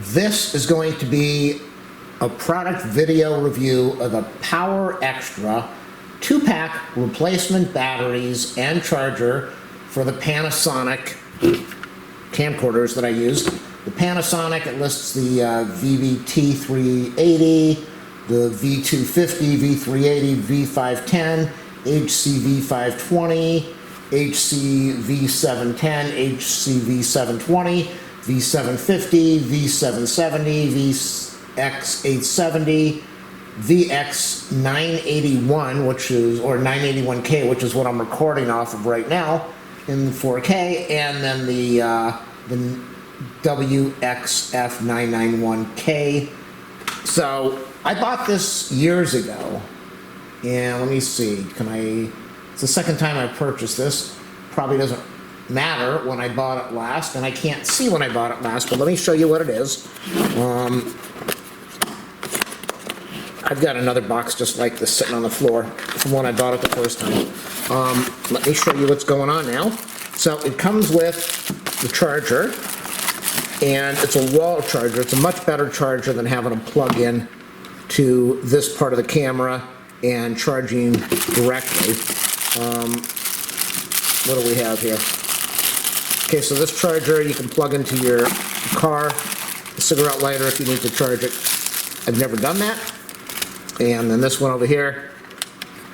This is going to be a product video review of a Powerextra 2-pack replacement batteries and charger for the Panasonic camcorders that I use. The Panasonic, it lists the VVT380, the V250, V380, V510, HCV520, HCV710, HCV720, V750, V770, VX870, VX981, which is, or 981K, which is what I'm recording off of right now in 4K, and then the WXF991K. So I bought this years ago, and let me see, it's the second time I purchased this. Probably doesn't matter when I bought it last, and I can't see when I bought it last, but let me show you what it is. I've got another box just like this sitting on the floor from when I bought it the first time. Let me show you what's going on now. So it comes with the charger, and it's a wall charger. It's a much better charger than having to plug in to this part of the camera and charging directly. What do we have here? Okay, so this charger you can plug into your car, a cigarette lighter if you need to charge it. I've never done that. And then this one over here,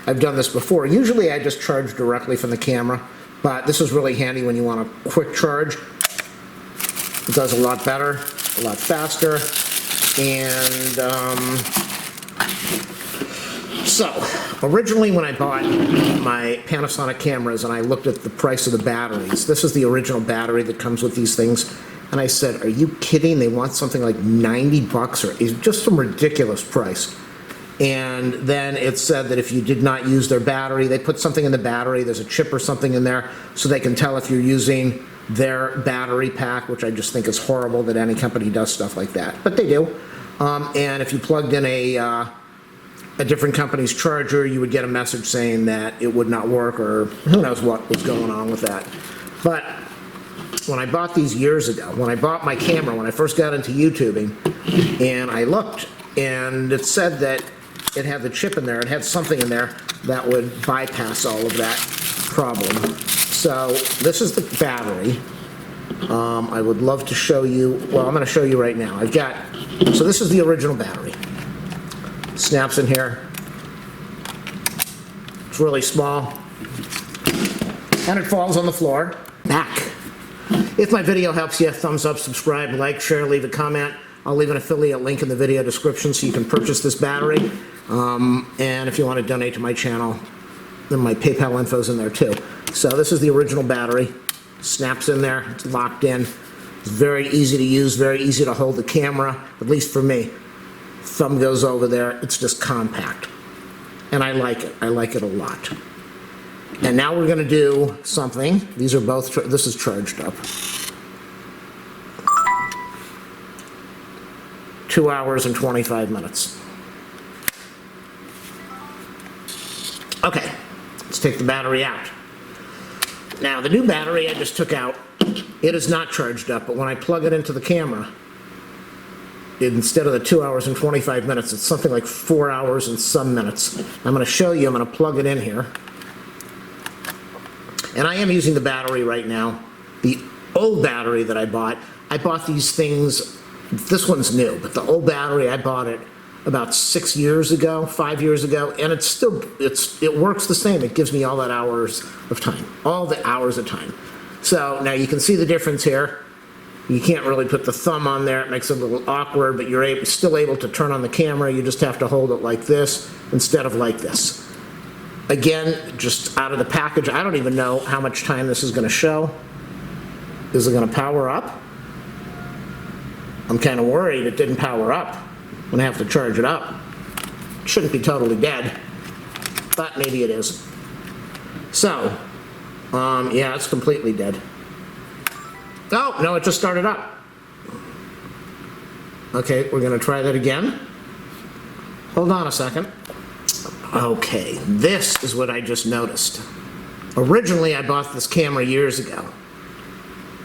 I've done this before. Usually I just charge directly from the camera, but this is really handy when you want a quick charge. It does a lot better, a lot faster, and so originally when I bought my Panasonic cameras and I looked at the price of the batteries, this is the original battery that comes with these things, and I said, are you kidding? They want something like 90 bucks, or it's just some ridiculous price. And then it said that if you did not use their battery, they put something in the battery, there's a chip or something in there, so they can tell if you're using their battery pack, which I just think is horrible that any company does stuff like that, but they do. And if you plugged in a different company's charger, you would get a message saying that it would not work, or who knows what was going on with that. But when I bought these years ago, when I bought my camera, when I first got into YouTubing, and I looked, and it said that it had the chip in there, it had something in there that would bypass all of that problem. So this is the battery. I would love to show you, well, I'm going to show you right now. So this is the original battery. Snaps in here. It's really small. And it falls on the floor. Back. If my video helps you, thumbs up, subscribe, like, share, leave a comment. I'll leave an affiliate link in the video description so you can purchase this battery. And if you want to donate to my channel, then my PayPal info's in there too. So this is the original battery. Snaps in there. It's locked in. It's very easy to use, very easy to hold the camera, at least for me. Thumb goes over there. It's just compact. And I like it. I like it a lot. And now we're going to do something. These are both, this is charged up. 2 hours and 25 minutes. Okay, let's take the battery out. Now the new battery I just took out, it is not charged up, but when I plug it into the camera, instead of the 2 hours and 25 minutes, it's something like 4 hours and some minutes. I'm going to show you, I'm going to plug it in here. And I am using the battery right now. The old battery that I bought these things, this one's new, but the old battery, I bought it about 6 years ago, 5 years ago, and it works the same. It gives me all that hours of time, all the hours of time. So now you can see the difference here. You can't really put the thumb on there. It makes it a little awkward, but you're still able to turn on the camera. You just have to hold it like this instead of like this. Again, just out of the package, I don't even know how much time this is going to show. Is it going to power up? I'm kind of worried it didn't power up. I'm going to have to charge it up. It shouldn't be totally dead, but maybe it is. So, yeah, it's completely dead. Oh, no, it just started up. Okay, we're going to try that again. Hold on a second. Okay, this is what I just noticed. Originally, I bought this camera years ago.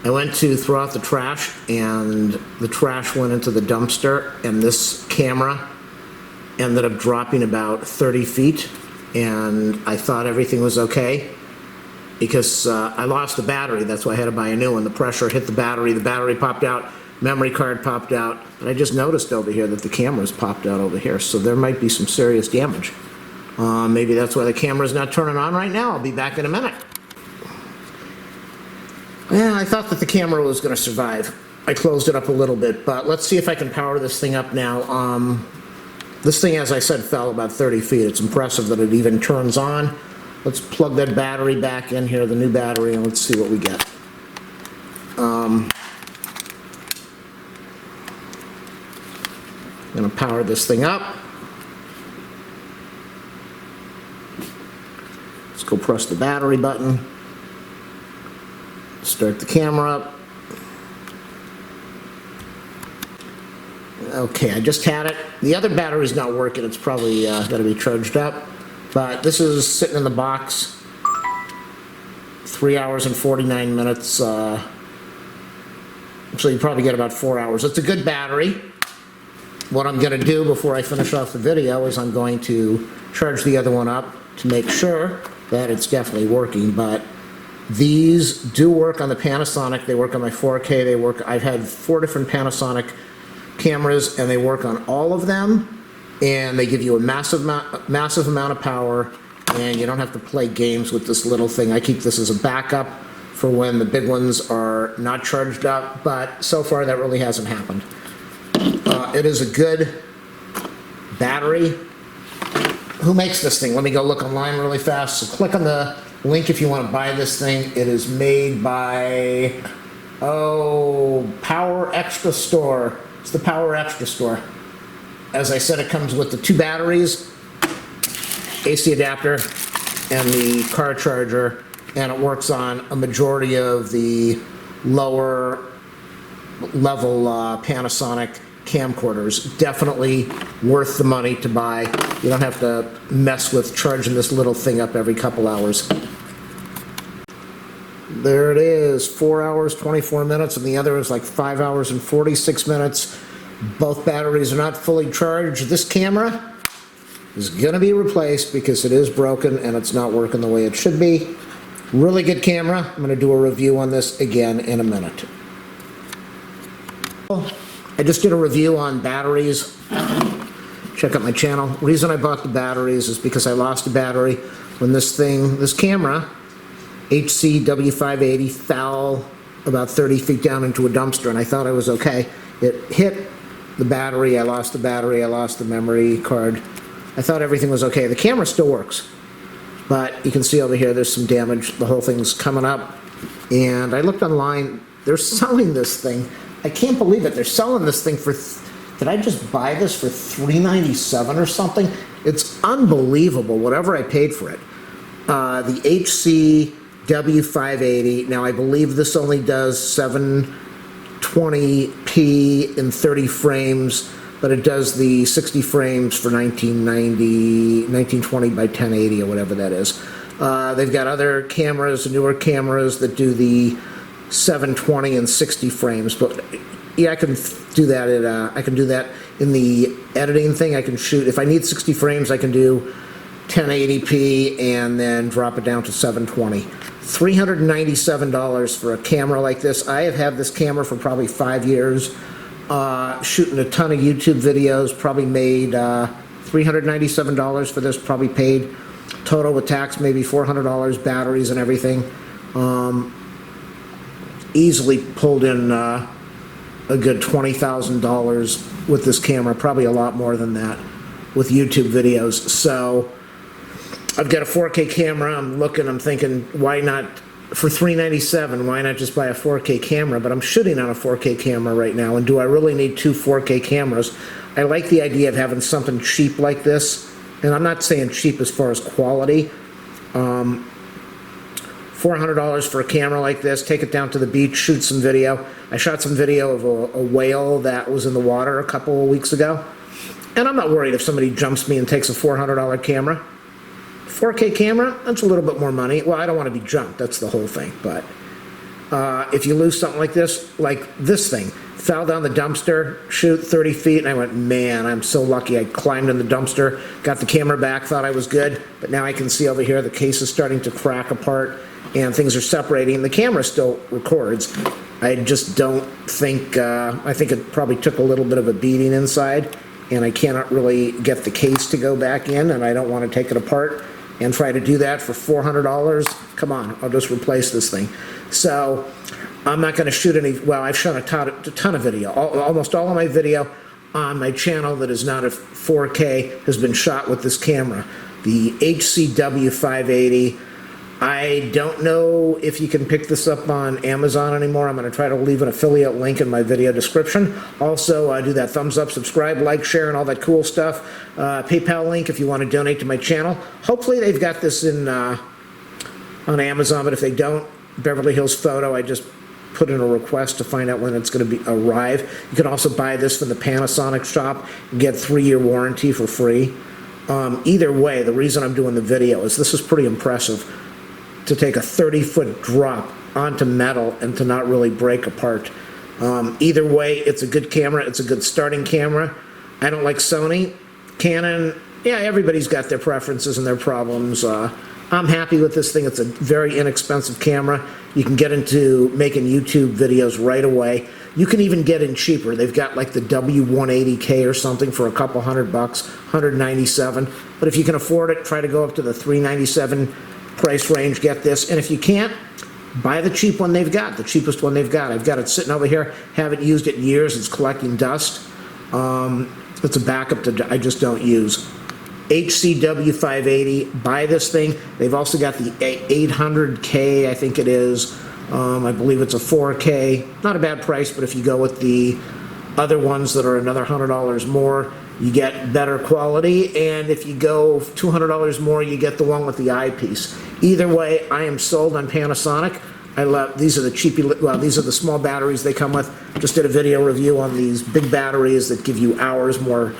I went to throw out the trash, and the trash went into the dumpster, and this camera ended up dropping about 30 feet, and I thought everything was okay because I lost the battery. That's why I had to buy a new one. The pressure hit the battery popped out, memory card popped out, and I just noticed over here that the camera's popped out over here, so there might be some serious damage. Maybe that's why the camera's not turning on right now. I'll be back in a minute. Yeah, I thought that the camera was going to survive. I closed it up a little bit, but let's see if I can power this thing up now. This thing, as I said, fell about 30 feet. It's impressive that it even turns on. Let's plug that battery back in here, the new battery, and let's see what we get. I'm going to power this thing up. Let's go press the battery button. Start the camera up. Okay, I just had it. The other battery's not working. It's probably got to be charged up. But this is sitting in the box. 3 hours and 49 minutes. So you probably get about 4 hours. It's a good battery. What I'm going to do before I finish off the video is I'm going to charge the other one up to make sure that it's definitely working. But these do work on the Panasonic. They work on my 4K. They work. I've had 4 different Panasonic cameras, and they work on all of them. And they give you a massive amount of power, and you don't have to play games with this little thing. I keep this as a backup for when the big ones are not charged up. But so far, that really hasn't happened. It is a good battery. Who makes this thing? Let me go look online really fast. So click on the link if you want to buy this thing. It is made by, Powerextra store. It's the Powerextra store. As I said, it comes with the 2 batteries, AC adapter, and the car charger, and it works on a majority of the lower level Panasonic camcorders. Definitely worth the money to buy. You don't have to mess with charging this little thing up every couple hours. There it is, 4 hours, 24 minutes, and the other is like 5 hours and 46 minutes. Both batteries are not fully charged. This camera is going to be replaced because it is broken and it's not working the way it should be. Really good camera. I'm going to do a review on this again in a minute. I just did a review on batteries. Check out my channel. The reason I bought the batteries is because I lost a battery when this camera, HC-W580, fell about 30 feet down into a dumpster, and I thought I was okay. It hit the battery, I lost the battery, I lost the memory card. I thought everything was okay. The camera still works, but you can see over here there's some damage. The whole thing's coming up, and I looked online. They're selling this thing. I can't believe it. They're selling this thing for, did I just buy this for $397 or something? It's unbelievable, whatever I paid for it. The HC-W580, now I believe this only does 720p in 30 frames, but it does the 60 frames for 1920 by 1080 or whatever that is. They've got other cameras, newer cameras that do the 720 and 60 frames, but yeah, I can do that I can do that in the editing thing. I can shoot, if I need 60 frames, I can do 1080p and then drop it down to 720. $397 for a camera like this. I have had this camera for probably 5 years, shooting a ton of YouTube videos, probably made $397 for this, probably paid total with tax maybe $400, batteries and everything. Easily pulled in a good $20,000 with this camera, probably a lot more than that with YouTube videos. So I've got a 4K camera. I'm looking, I'm thinking, why not, for $397, why not just buy a 4K camera? But I'm shooting on a 4K camera right now, and do I really need 2 4K cameras? I like the idea of having something cheap like this, and I'm not saying cheap as far as quality. $400 for a camera like this, take it down to the beach, shoot some video. I shot some video of a whale that was in the water a couple of weeks ago, and I'm not worried if somebody jumps me and takes a $400 camera. 4K camera, that's a little bit more money. Well, I don't want to be jumped, that's the whole thing, but If you lose something like this thing, fell down the dumpster, shoot 30 feet, and I went, man, I'm so lucky. I climbed in the dumpster, got the camera back, thought I was good, but now I can see over here the case is starting to crack apart and things are separating. The camera still records. I just don't think, I think it probably took a little bit of a beating inside, and I cannot really get the case to go back in, and I don't want to take it apart and try to do that for $400. Come on, I'll just replace this thing. So I'm not going to shoot any, well, I've shot a ton of video. Almost all of my video on my channel that is not a 4K has been shot with this camera, the HCW 580. I don't know if you can pick this up on Amazon anymore. I'm going to try to leave an affiliate link in my video description. Also, do that thumbs up, subscribe, like, share, and all that cool stuff. PayPal link if you want to donate to my channel. Hopefully they've got this in on Amazon, but if they don't, Beverly Hills Photo, I just put in a request to find out when it's going to arrive. You can also buy this from the Panasonic shop and get 3-year warranty for free. Either way, the reason I'm doing the video is this is pretty impressive, to take a 30-foot drop onto metal and to not really break apart. Either way, it's a good camera. It's a good starting camera. I don't like Sony. Canon, yeah, everybody's got their preferences and their problems. I'm happy with this thing. It's a very inexpensive camera. You can get into making YouTube videos right away. You can even get in cheaper. They've got like the W180K or something for a couple $100, $197. But if you can afford it, try to go up to the $397 price range, get this. And if you can't, buy the cheap one they've got, the cheapest one they've got. I've got it sitting over here, haven't used it in years. It's collecting dust. It's a backup that I just don't use. HCW 580, buy this thing. They've also got the 800K, I think it is. I believe it's a 4K. Not a bad price, but if you go with the other ones that are another $100 more, you get better quality. And if you go $200 more, you get the one with the eyepiece. Either way, I am sold on Panasonic. I love, these are the cheapy, well, these are the small batteries they come with. Just did a video review on these big batteries that give you hours more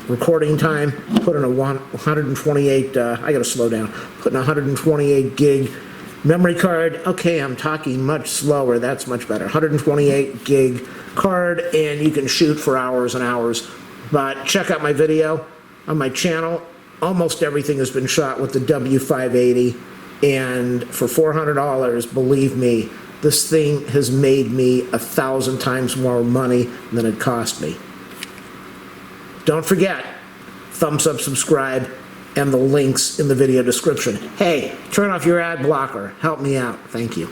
recording time. Put in a 128, I gotta slow down, put in a 128 gig memory card. Okay, I'm talking much slower, that's much better. 128 gig card, and you can shoot for hours and hours. But check out my video on my channel. Almost everything has been shot with the W580, and for $400, believe me, this thing has made me 1,000 times more money than it cost me. Don't forget, thumbs up, subscribe, and the links in the video description. Hey, turn off your ad blocker. Help me out. Thank you.